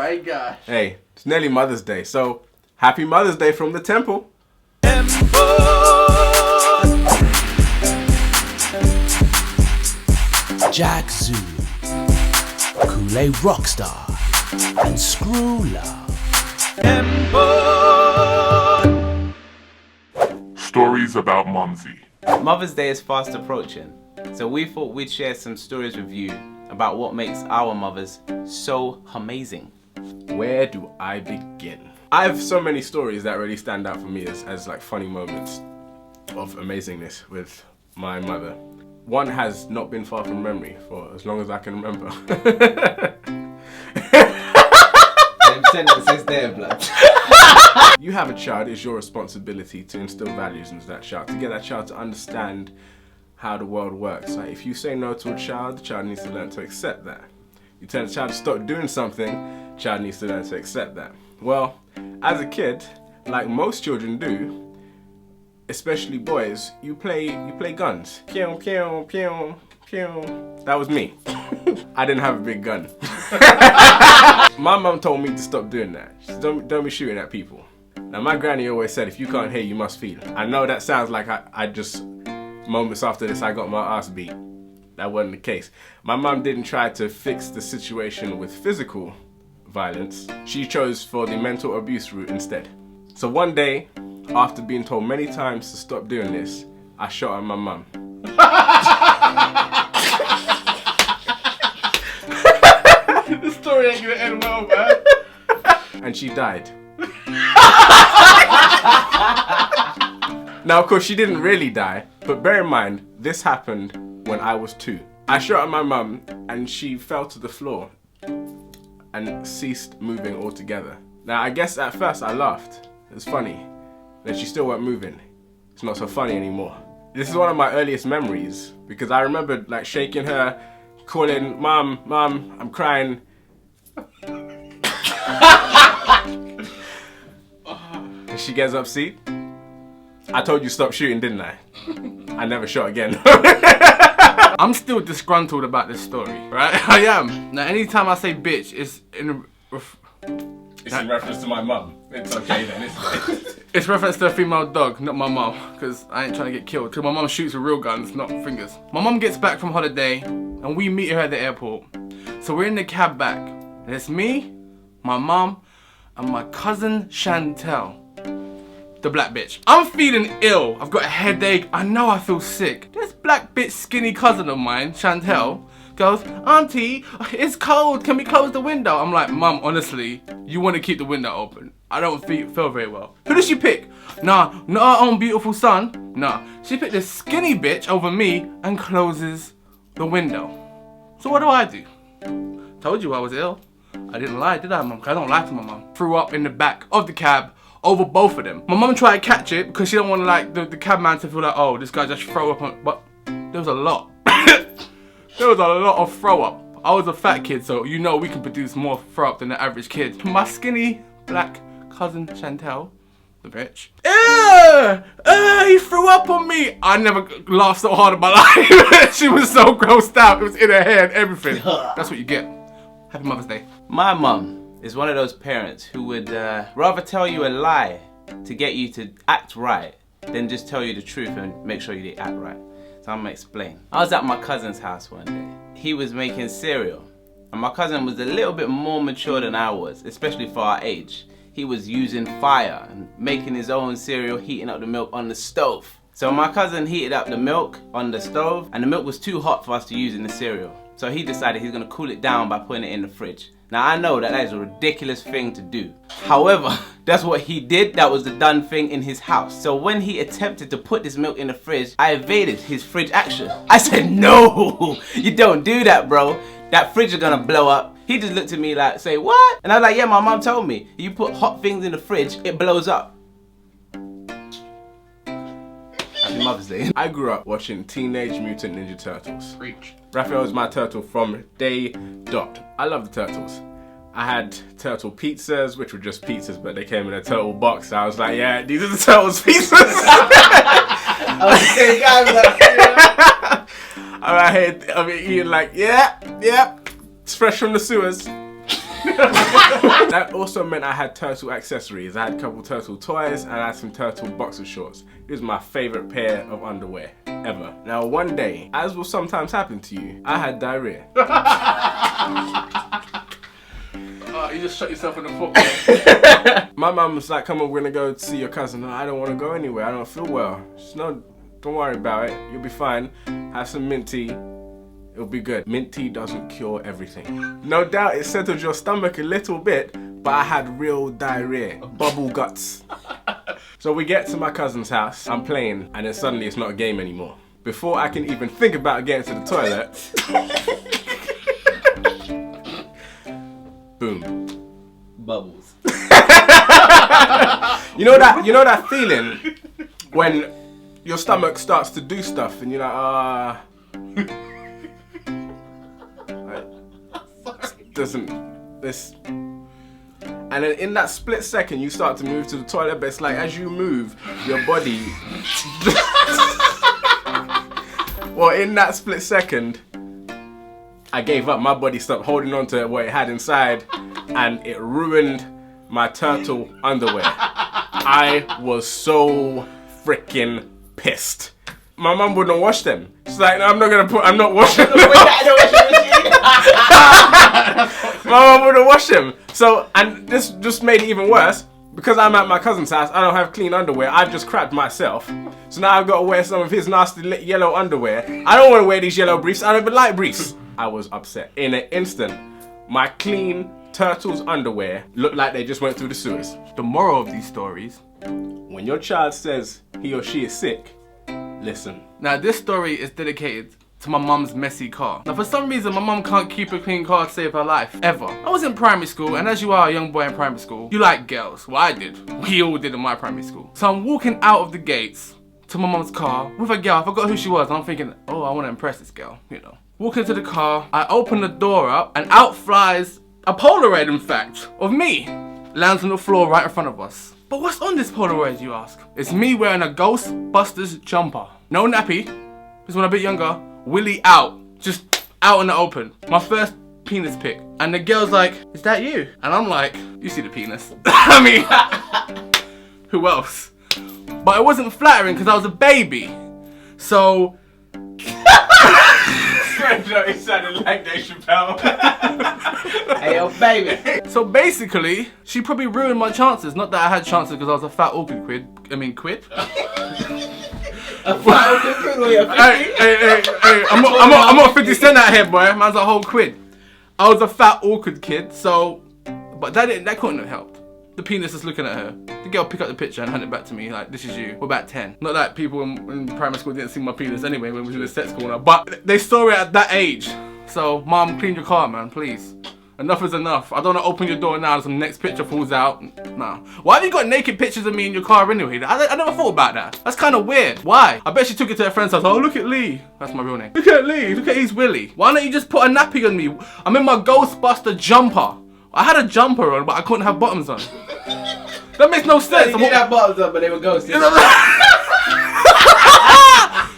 my gosh. Hey, it's nearly Mother's Day, so happy Mother's Day from the temple. Jack Zulu, Koolay Rockstar, and Scru. Stories about Mumsy. Mother's Day is fast approaching, so we thought we'd share some stories with you about what makes our mothers so amazing. Where do I begin? I have so many stories that really stand out for me as like funny moments of amazingness with my mother. One has not been far from memory for as long as I can remember. Sentences there, blood. You have a child, it's your responsibility to instill values into that child, to get that child to understand how the world works. Like if you say no to a child, the child needs to learn to accept that. You tell the child to stop doing something, the child needs to learn to accept that. Well, as a kid, like most children do, especially boys, you play guns. Pew, pew, pew, pew. That was me. I didn't have a big gun. My mum told me to stop doing that. She said, don't be shooting at people. Now my granny always said, if you can't hear, you must feel. I know that sounds like I just, moments after this, I got my ass beat. That wasn't the case. My mum didn't try to fix the situation with physical violence. She chose for the mental abuse route instead. So one day, after being told many times to stop doing this, I shot at my mum. This story ain't gonna end well, man. And she died. Now, of course, she didn't really die, but bear in mind, this happened when I was 2. I shot at my mum and she fell to the floor and ceased moving altogether. Now, I guess at first I laughed. It was funny. Then she still weren't moving. It's not so funny anymore. This is one of my earliest memories because I remember like shaking her, calling, Mom, I'm crying. And she gets upset. I told you stop shooting, didn't I? I never shot again. I'm still disgruntled about this story, right? I am. Now, anytime I say bitch, it's in reference to my mum. It's okay then, isn't it? It's reference to a female dog, not my mum, because I ain't trying to get killed. Because my mum shoots with real guns, not fingers. My mum gets back from holiday, and we meet her at the airport. So we're in the cab back, and it's me, my mum, and my cousin Chantel, the black bitch. I'm feeling ill. I've got a headache. I know I feel sick. This black bitch skinny cousin of mine, Chantel, goes, Auntie, it's cold. Can we close the window? I'm like, Mum, honestly, you want to keep the window open. I don't feel very well. Who does she pick? Nah, not her own beautiful son. Nah, she picked this skinny bitch over me and closes the window. So what do? Told you I was ill. I didn't lie, did I, Mum? I don't lie to my mum. Threw up in the back of the cab over both of them. My mum tried to catch it because she don't want to like the cab man to feel like, oh, this guy just throw up on, but there was a lot. There was a lot of throw up. I was a fat kid, so you know we can produce more throw up than the average kid. My skinny black cousin Chantel, the bitch. He threw up on me. I never laughed so hard in my life. She was so grossed out. It was in her hair and everything. That's what you get. Happy Mother's Day. My mum is one of those parents who would rather tell you a lie to get you to act right than just tell you the truth and make sure you act right. So I'm gonna explain. I was at my cousin's house one day. He was making cereal, and my cousin was a little bit more mature than I was, especially for our age. He was using fire and making his own cereal, heating up the milk on the stove. So my cousin heated up the milk on the stove, and the milk was too hot for us to use in the cereal. So he decided he's gonna cool it down by putting it in the fridge. Now I know that is a ridiculous thing to do. However, that's what he did. That was the done thing in his house. So when he attempted to put this milk in the fridge, I evaded his fridge action. I said, no, you don't do that, bro. That fridge is gonna blow up. He just looked at me like, say, what? And I was like, yeah, my mom told me, you put hot things in the fridge, it blows up. Happy Mother's Day. I grew up watching Teenage Mutant Ninja Turtles. Preach. Raphael is my turtle from day dot. I love the turtles. I had turtle pizzas, which were just pizzas, but they came in a turtle box. So I was like, yeah, these are the turtles pizzas. I was the same guy. I mean, eating like, yeah, it's fresh from the sewers. That also meant I had turtle accessories. I had a couple turtle toys and I had some turtle boxer shorts. It was my favorite pair of underwear ever. Now one day, as will sometimes happen to you, I had diarrhea. You just shot yourself in the foot. My mum was like, come on, we're gonna go see your cousin. I don't want to go anywhere. I don't feel well. She's no, don't worry about it. You'll be fine. Have some mint tea. It'll be good. Mint tea doesn't cure everything. No doubt it settled your stomach a little bit, but I had real diarrhea, bubble guts. So we get to my cousin's house, I'm playing, and then suddenly it's not a game anymore. Before I can even think about getting to the toilet, boom. Bubbles. You know that feeling when your stomach starts to do stuff and you're like, and then in that split second you start to move to the toilet, but it's like as you move, your body well, in that split second I gave up. My body stopped holding on to what it had inside and it ruined my turtle underwear. I was so freaking pissed. My mum wouldn't wash them. She's like, no, I'm not washing them. My mum wouldn't wash them. So, and this just made it even worse. Because I'm at my cousin's house, I don't have clean underwear. I've just crapped myself. So now I've got to wear some of his nasty yellow underwear. I don't want to wear these yellow briefs. I don't even like briefs. I was upset. In an instant, my clean turtle's underwear looked like they just went through the sewers. The moral of these stories: when your child says he or she is sick, listen. Now this story is dedicated to my mum's messy car. Now for some reason my mum can't keep a clean car to save her life, ever. I was in primary school, and as you are a young boy in primary school, you like girls. Well, I did. We all did in my primary school. So I'm walking out of the gates to my mum's car with a girl. I forgot who she was, and I'm thinking, oh, I want to impress this girl, you know. Walking to the car, I open the door up, and out flies a Polaroid, in fact, of me. Lands on the floor right in front of us. But what's on this Polaroid, you ask? It's me wearing a Ghostbusters jumper. No nappy. Just when I'm a bit younger. Willy out. Just out in the open. My first penis pic. And the girl's like, is that you? And I'm like, you see the penis. I mean, who else? But it wasn't flattering because I was a baby. So... It sounded like Dave Chappelle. Hey, yo, baby. So basically, she probably ruined my chances. Not that I had chances because I was a fat awkward quid. A fat awkward quid or your 50? Hey, I'm not 50 cent out here, boy. Man's a whole quid. I was a fat awkward kid, so... But that couldn't have helped. The penis is looking at her. The girl picked up the picture and handed it back to me like, this is you. We're about 10. Not that people in primary school didn't see my penis anyway when we was in the sex corner, but they saw it at that age. So, mom, clean your car, man, please. Enough is enough. I don't want to open your door now and some next picture falls out. Nah. Why have you got naked pictures of me in your car anyway? I never thought about that. That's kind of weird. Why? I bet she took it to her friend's house. Oh, look at Lee. That's my real name. Look at Lee. Look at his Willy. Why don't you just put a nappy on me? I'm in my Ghostbuster jumper. I had a jumper on, but I couldn't have bottoms on. That makes no sense. You did have bottoms on, but they were ghosts.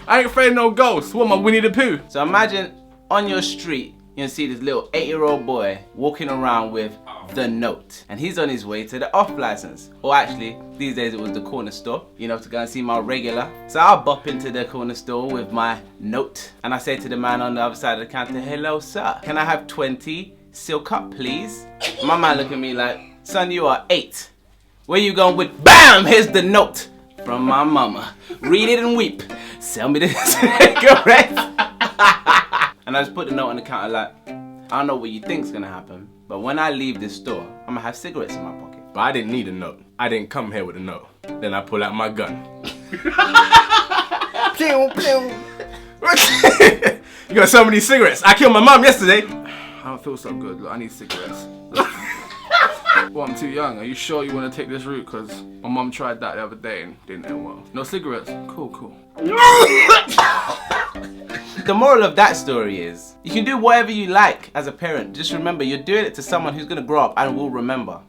I ain't afraid of no ghosts. What, my Winnie the Pooh? So imagine on your street, you can see this little 8-year-old boy walking around with the note. And he's on his way to the off license. Or actually, these days it was the corner store, you know, to go and see my regular. So I'll bop into the corner store with my note. And I say to the man on the other side of the counter, hello, sir. Can I have 20 silk up, please? My man look at me like, son, you are 8. Where you going with? BAM! Here's the note from my mama. Read it and weep. Sell me this cigarette. And I just put the note on the counter like, I don't know what you think's gonna happen, but when I leave this store, I'm gonna have cigarettes in my pocket. But I didn't need a note. I didn't come here with a note. Then I pull out my gun. Pew, pew. You got so many cigarettes. I killed my mom yesterday. I don't feel so good. Look, I need cigarettes. Well, I'm too young. Are you sure you want to take this route? Because my mum tried that the other day and didn't end well. No cigarettes? Cool. The moral of that story is, you can do whatever you like as a parent. Just remember, you're doing it to someone who's going to grow up and will remember.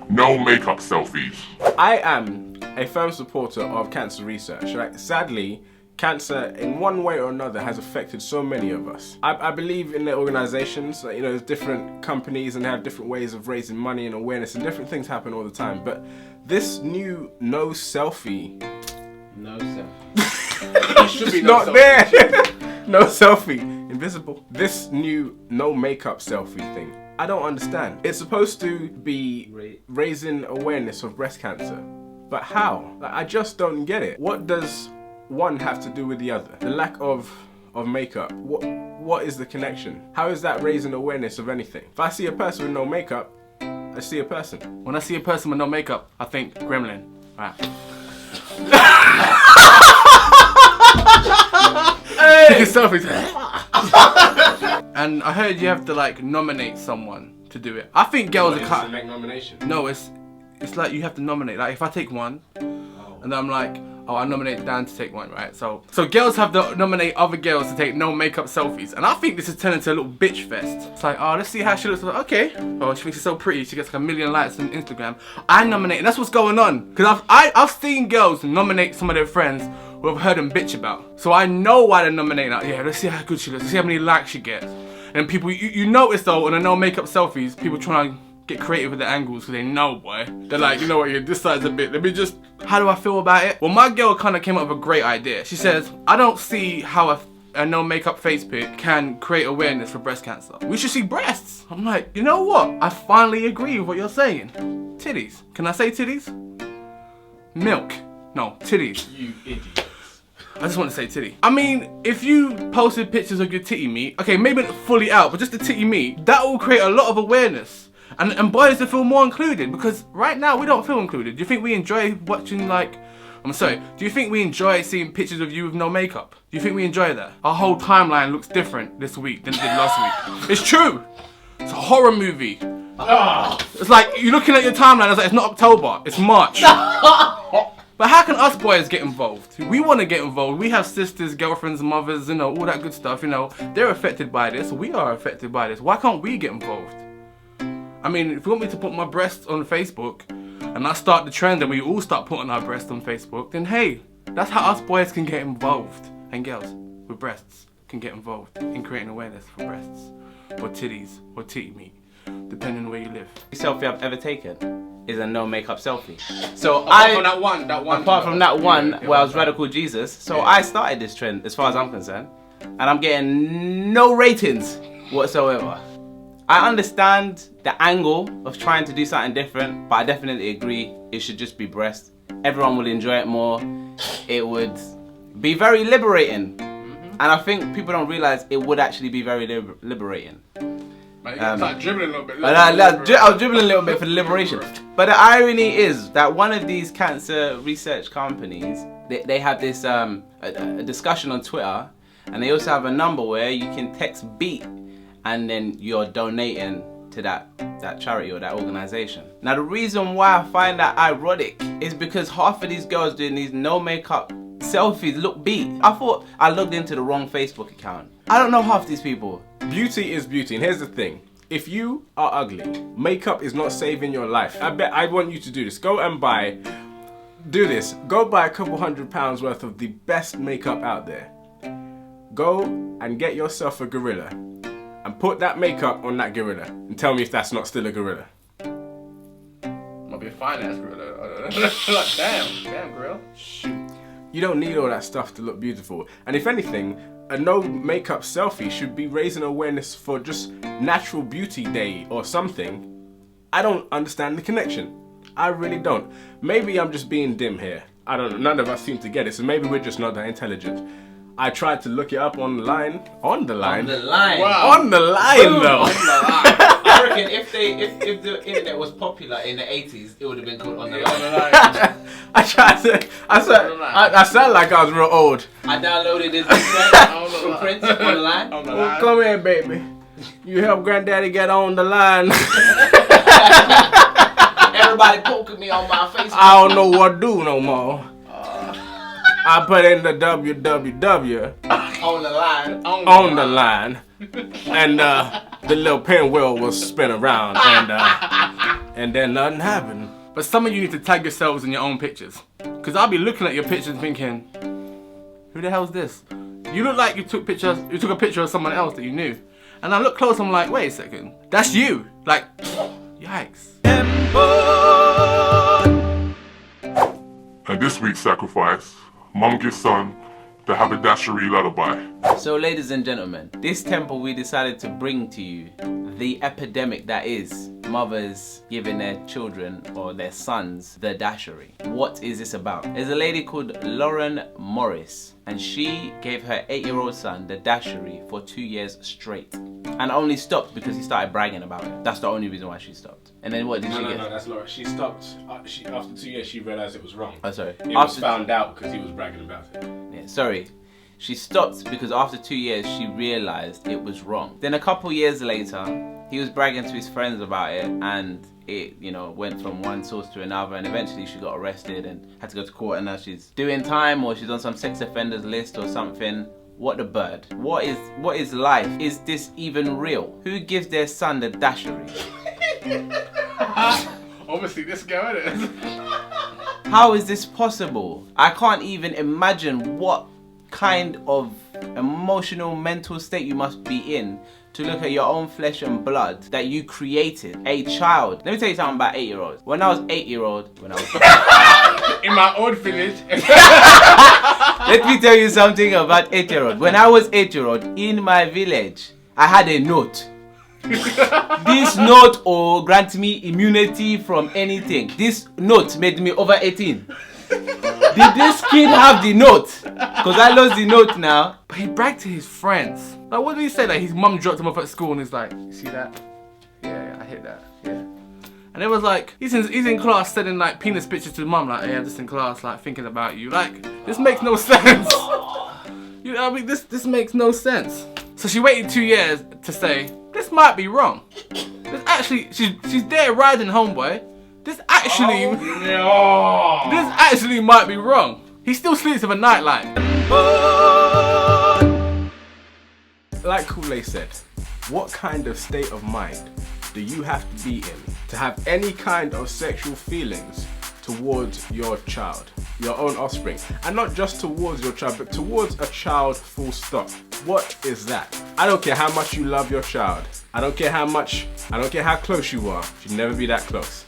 No makeup selfies. I am a firm supporter of cancer research. Right? Sadly, cancer in one way or another has affected so many of us. I believe in their organizations, you know, there's different companies and they have different ways of raising money and awareness and different things happen all the time. But this new no selfie, It should be not there. No selfie, invisible. This new no makeup selfie thing, I don't understand. It's supposed to be raising awareness of breast cancer, but how? Like, I just don't get it. What does one have to do with the other? The lack of makeup. What is the connection? How is that raising awareness of anything? If I see a person with no makeup, I see a person. When I see a person with no makeup, I think gremlin. Right. Taking selfies. And I heard you have to like nominate someone to do it. I think girls are cut. Make nomination. No, it's like you have to nominate. Like if I take one, and I'm like, oh, I nominate Dan to take one, right? So girls have to nominate other girls to take no makeup selfies, and I think this is turning into a little bitch fest. It's like, oh, let's see how she looks. Like, okay, oh, she thinks she's so pretty. She gets like 1 million likes on Instagram. I nominate, and that's what's going on. Cause I've seen girls nominate some of their friends who I've heard them bitch about. So I know why they're nominating her. Yeah, let's see how good she looks. Let's see how many likes she gets. And people, you notice though, on the no makeup selfies, people trying to get creative with the angles because they know, boy. They're like, you know what, yeah, this side's a bit, let me just, how do I feel about it? Well, my girl kind of came up with a great idea. She says, I don't see how a no makeup face pic can create awareness for breast cancer. We should see breasts. I'm like, you know what? I finally agree with what you're saying. Titties. Can I say titties? Milk. No, titties. You idiot. I just want to say titty. I mean, if you posted pictures of your titty meat, okay, maybe not fully out, but just the titty meat, that will create a lot of awareness. And boys to feel more included, because right now we don't feel included. Do you think we enjoy watching do you think we enjoy seeing pictures of you with no makeup? Do you think we enjoy that? Our whole timeline looks different this week than it did last week. It's true. It's a horror movie. It's like, you're looking at your timeline, it's like, it's not October, it's March. But how can us boys get involved? We want to get involved. We have sisters, girlfriends, mothers, you know, all that good stuff, you know. They're affected by this, we are affected by this. Why can't we get involved? I mean, if you want me to put my breasts on Facebook, and I start the trend and we all start putting our breasts on Facebook, then hey, that's how us boys can get involved. And girls with breasts can get involved in creating awareness for breasts, or titties, or titty meat, depending on where you live. The selfie I've ever taken is a no makeup selfie. So Apart from that one where I was Radical Jesus, so I started this trend as far as I'm concerned, and I'm getting no ratings whatsoever. I understand the angle of trying to do something different, but I definitely agree it should just be breast. Everyone will enjoy it more. It would be very liberating. And I think people don't realize it would actually be very liberating. Start dribbling a little bit. I was dribbling a little bit for the liberation. But the irony is that one of these cancer research companies, they have this a discussion on Twitter, and they also have a number where you can text BEAT and then you're donating to that charity or that organization. Now the reason why I find that ironic is because half of these girls doing these no makeup selfies look beat. I thought I logged into the wrong Facebook account. I don't know half these people. Beauty is beauty, and here's the thing. If you are ugly, makeup is not saving your life. I want you to do this. Go buy a couple £100 worth of the best makeup out there. Go and get yourself a gorilla and put that makeup on that gorilla and tell me if that's not still a gorilla. Might be a fine ass gorilla. Like, damn gorilla. Shoot. You don't need all that stuff to look beautiful. And if anything, a no makeup selfie should be raising awareness for just Natural Beauty Day or something. I don't understand the connection. I really don't. Maybe I'm just being dim here. I don't know. None of us seem to get it, so maybe we're just not that intelligent. I tried to look it up online. On the line. Wow. On the line, though. I reckon if the internet was popular in the 80s, it would have been called On the Line. I sound like I was real old. I downloaded this from Prince On the Line. Well, come here, baby. You help Granddaddy get on the line. Everybody poking me on my face. I don't know what to do no more. I put in the www on the line. On the line. And the little pinwheel will spin around and then nothing happened. But some of you need to tag yourselves in your own pictures. Because I'll be looking at your pictures thinking, who the hell's this? You look like you took a picture of someone else that you knew. And I look close, I'm like, wait a second, that's you. Like, yikes. And this week's sacrifice, mum gives son the haberdashery lullaby. So ladies and gentlemen, this temple we decided to bring to you the epidemic that is mothers giving their children or their sons the dashery. What is this about? There's a lady called Lauren Morris, and she gave her 8-year-old son the dashery for 2 years straight, and only stopped because he started bragging about it. That's the only reason why she stopped. And then what did she get? No, that's Laura. She stopped. After 2 years, she realised it was wrong. Oh, sorry. It was found out because he was bragging about it. Yeah, sorry. She stopped because after 2 years she realised it was wrong. Then a couple years later, he was bragging to his friends about it, and it, you know, went from one source to another, and eventually she got arrested and had to go to court, and now she's doing time, or she's on some sex offenders list or something. What the bird? What is life? Is this even real? Who gives their son the dashery? Obviously this girl, isn't it? How is this possible? I can't even imagine what kind of emotional mental state you must be in to look at your own flesh and blood that you created, a child. Let me tell you something about 8-year-olds. When I was 8-year-old, In my old village. let me tell you something about 8-year-old. When I was 8-year-old in my village, I had a note. This note grant me immunity from anything. This note made me over 18. Did this kid have the note? Because I lost the note now. But he bragged to his friends. Like, what did he say? Like, his mum dropped him off at school and he's like, you see that? Yeah, I hit that. Yeah. And it was like, he's in class sending like penis pictures to his mum, like, yeah, I'm just in class, like, thinking about you. Like, this makes no sense. You know what I mean? This makes no sense. So she waited 2 years to say, this might be wrong. This actually, she's there riding homeboy. This actually, this actually might be wrong. He still sleeps with a nightlight. Like Koolay said, what kind of state of mind do you have to be in to have any kind of sexual feelings towards your child, your own offspring? And not just towards your child, but towards a child, full stop. What is that? I don't care how much you love your child. I don't care how close you are. You should never be that close.